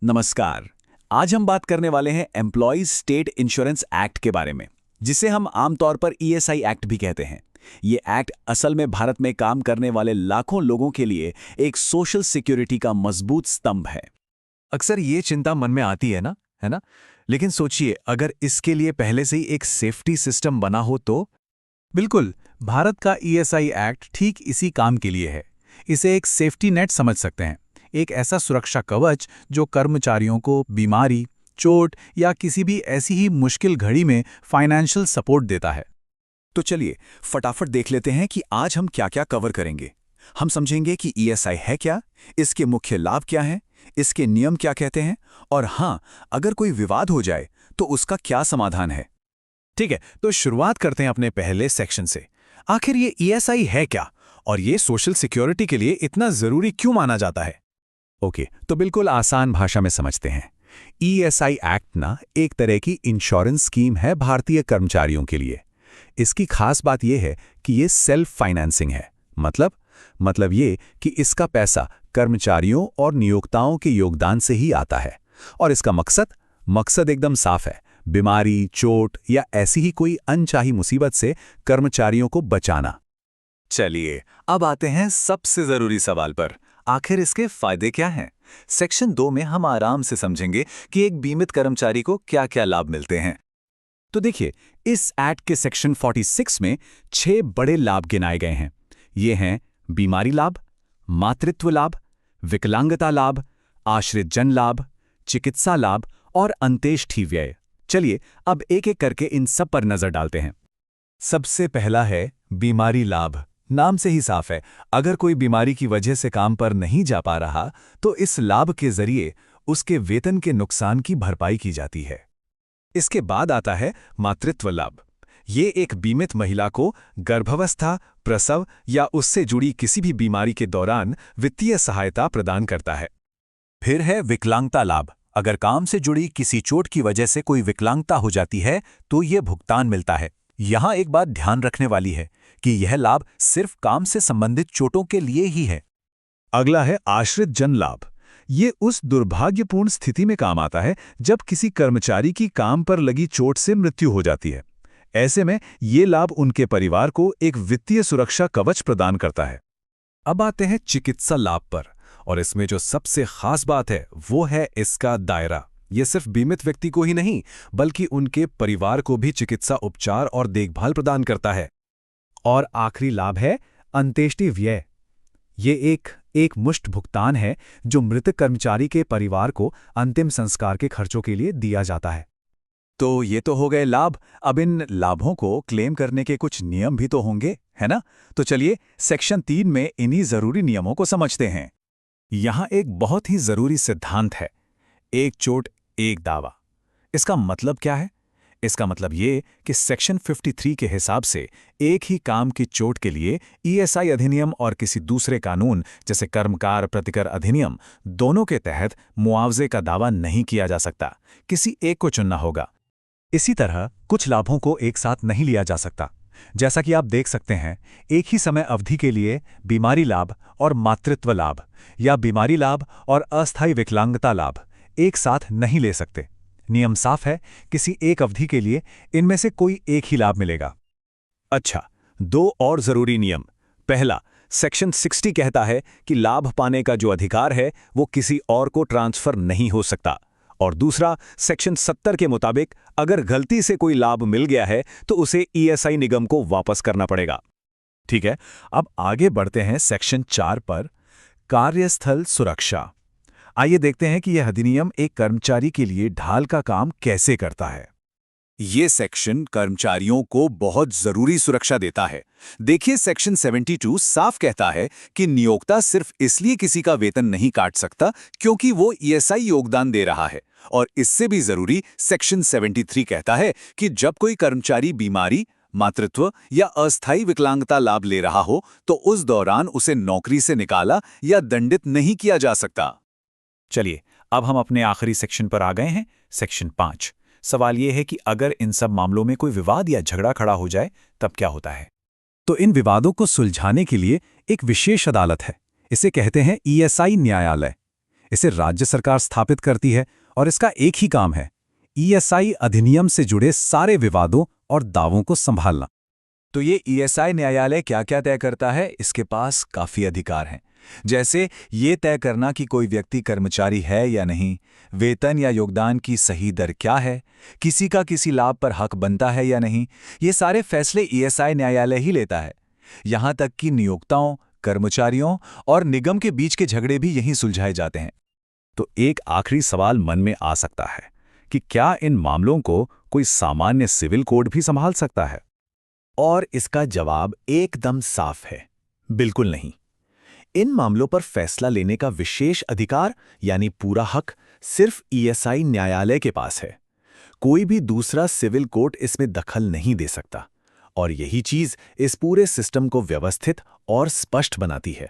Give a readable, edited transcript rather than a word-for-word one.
नमस्कार। आज हम बात करने वाले हैं एम्प्लॉयज स्टेट इंश्योरेंस एक्ट के बारे में, जिसे हम आमतौर पर ईएसआई एक्ट भी कहते हैं। ये एक्ट असल में भारत में काम करने वाले लाखों लोगों के लिए एक सोशल सिक्योरिटी का मजबूत स्तंभ है। अक्सर ये चिंता मन में आती है ना। लेकिन सोचिए, अगर इसके लिए पहले से ही एक सेफ्टी सिस्टम बना हो तो। बिल्कुल, भारत का ईएसआई एक्ट ठीक इसी काम के लिए है। इसे एक सेफ्टी नेट समझ सकते हैं, एक ऐसा सुरक्षा कवच जो कर्मचारियों को बीमारी, चोट या किसी भी ऐसी ही मुश्किल घड़ी में फाइनेंशियल सपोर्ट देता है। तो चलिए फटाफट देख लेते हैं कि आज हम क्या क्या कवर करेंगे। हम समझेंगे कि ईएसआई है क्या, इसके मुख्य लाभ क्या हैं, इसके नियम क्या कहते हैं, और हाँ, अगर कोई विवाद हो जाए तो उसका क्या समाधान है। ठीक है, तो शुरुआत करते हैं अपने पहले सेक्शन से। आखिर ये ईएसआई है क्या और ये सोशल सिक्योरिटी के लिए इतना जरूरी क्यों माना जाता है? ओके, तो बिल्कुल आसान भाषा में समझते हैं। ईएसआई एक्ट ना एक तरह की इंश्योरेंस स्कीम है भारतीय कर्मचारियों के लिए। इसकी खास बात यह है कि ये सेल्फ फाइनेंसिंग है। मतलब ये कि इसका पैसा कर्मचारियों और नियोक्ताओं के योगदान से ही आता है। और इसका मकसद एकदम साफ है, बीमारी, चोट या ऐसी ही कोई अनचाही मुसीबत से कर्मचारियों को बचाना। चलिए अब आते हैं सबसे जरूरी सवाल पर, आखिर इसके फायदे क्या हैं। सेक्शन 2 में हम आराम से समझेंगे कि एक बीमित कर्मचारी को क्या क्या लाभ मिलते हैं। तो देखिए, इस एक्ट के सेक्शन 46 में 6 बड़े लाभ गिनाए गए हैं। ये हैं बीमारी लाभ, मातृत्व लाभ, विकलांगता लाभ, आश्रित जन लाभ, चिकित्सा लाभ और अंत्येष्टि व्यय। चलिए अब एक एक करके इन सब पर नजर डालते हैं। सबसे पहला है बीमारी लाभ। नाम से ही साफ है, अगर कोई बीमारी की वजह से काम पर नहीं जा पा रहा तो इस लाभ के जरिए उसके वेतन के नुकसान की भरपाई की जाती है। इसके बाद आता है मातृत्व लाभ। ये एक बीमित महिला को गर्भावस्था, प्रसव या उससे जुड़ी किसी भी बीमारी के दौरान वित्तीय सहायता प्रदान करता है। फिर है विकलांगता लाभ। अगर काम से जुड़ी किसी चोट की वजह से कोई विकलांगता हो जाती है तो ये भुगतान मिलता है। यहाँ एक बात ध्यान रखने वाली है कि यह लाभ सिर्फ काम से संबंधित चोटों के लिए ही है। अगला है आश्रित जन लाभ। ये उस दुर्भाग्यपूर्ण स्थिति में काम आता है जब किसी कर्मचारी की काम पर लगी चोट से मृत्यु हो जाती है। ऐसे में ये लाभ उनके परिवार को एक वित्तीय सुरक्षा कवच प्रदान करता है। अब आते हैं चिकित्सा लाभ पर, और इसमें जो सबसे खास बात है वो है इसका दायरा। ये सिर्फ बीमित व्यक्ति को ही नहीं बल्कि उनके परिवार को भी चिकित्सा उपचार और देखभाल प्रदान करता है। और आखिरी लाभ है अंत्येष्टि व्यय। ये एक मुश्त भुगतान है जो मृतक कर्मचारी के परिवार को अंतिम संस्कार के खर्चों के लिए दिया जाता है। तो ये तो हो गए लाभ। अब इन लाभों को क्लेम करने के कुछ नियम भी तो होंगे, है ना? तो चलिए सेक्शन 3 में इन्हीं जरूरी नियमों को समझते हैं। यहाँ एक बहुत ही जरूरी सिद्धांत है, एक चोट एक दावा। इसका मतलब क्या है? इसका मतलब ये कि सेक्शन 53 के हिसाब से एक ही काम की चोट के लिए ईएसआई अधिनियम और किसी दूसरे कानून जैसे कर्मकार प्रतिकर अधिनियम दोनों के तहत मुआवजे का दावा नहीं किया जा सकता। किसी एक को चुनना होगा। इसी तरह कुछ लाभों को एक साथ नहीं लिया जा सकता। जैसा कि आप देख सकते हैं, एक ही समय अवधि के लिए बीमारी लाभ और मातृत्व लाभ या बीमारी लाभ और अस्थायी विकलांगता लाभ एक साथ नहीं ले सकते। नियम साफ है, किसी एक अवधि के लिए इनमें से कोई एक ही लाभ मिलेगा। अच्छा, 2 और जरूरी नियम। पहला, सेक्शन 60 कहता है कि लाभ पाने का जो अधिकार है वो किसी और को ट्रांसफर नहीं हो सकता। और दूसरा, सेक्शन 70 के मुताबिक अगर गलती से कोई लाभ मिल गया है तो उसे ईएसआई निगम को वापस करना पड़ेगा। ठीक है, अब आगे बढ़ते हैं सेक्शन 4 पर, कार्यस्थल सुरक्षा। आइए देखते हैं कि यह अधिनियम एक कर्मचारी के लिए ढाल का काम कैसे करता है। ये सेक्शन कर्मचारियों को बहुत जरूरी सुरक्षा देता है। देखिए, सेक्शन 72 साफ कहता है कि नियोक्ता सिर्फ इसलिए किसी का वेतन नहीं काट सकता क्योंकि वो ईएसआई योगदान दे रहा है। और इससे भी जरूरी सेक्शन 73 कहता है कि जब कोई कर्मचारी बीमारी, मातृत्व या अस्थायी विकलांगता लाभ ले रहा हो तो उस दौरान उसे नौकरी से निकाला या दंडित नहीं किया जा सकता। चलिए अब हम अपने आखिरी सेक्शन पर आ गए हैं, सेक्शन 5। सवाल यह है कि अगर इन सब मामलों में कोई विवाद या झगड़ा खड़ा हो जाए तब क्या होता है? तो इन विवादों को सुलझाने के लिए एक विशेष अदालत है। इसे कहते हैं ईएसआई न्यायालय। इसे राज्य सरकार स्थापित करती है और इसका एक ही काम है, ईएसआई अधिनियम से जुड़े सारे विवादों और दावों को संभालना। तो ये ईएसआई न्यायालय क्या क्या तय करता है? इसके पास काफी अधिकार हैं। जैसे ये तय करना कि कोई व्यक्ति कर्मचारी है या नहीं, वेतन या योगदान की सही दर क्या है, किसी का किसी लाभ पर हक बनता है या नहीं, ये सारे फैसले ईएसआई न्यायालय ही लेता है। यहां तक कि नियोक्ताओं, कर्मचारियों और निगम के बीच के झगड़े भी यहीं सुलझाए जाते हैं। तो एक आखिरी सवाल मन में आ सकता है कि क्या इन मामलों को कोई सामान्य सिविल कोड भी संभाल सकता है? और इसका जवाब एकदम साफ है, बिल्कुल नहीं। इन मामलों पर फैसला लेने का विशेष अधिकार यानी पूरा हक सिर्फ ईएसआई न्यायालय के पास है। कोई भी दूसरा सिविल कोर्ट इसमें दखल नहीं दे सकता और यही चीज इस पूरे सिस्टम को व्यवस्थित और स्पष्ट बनाती है।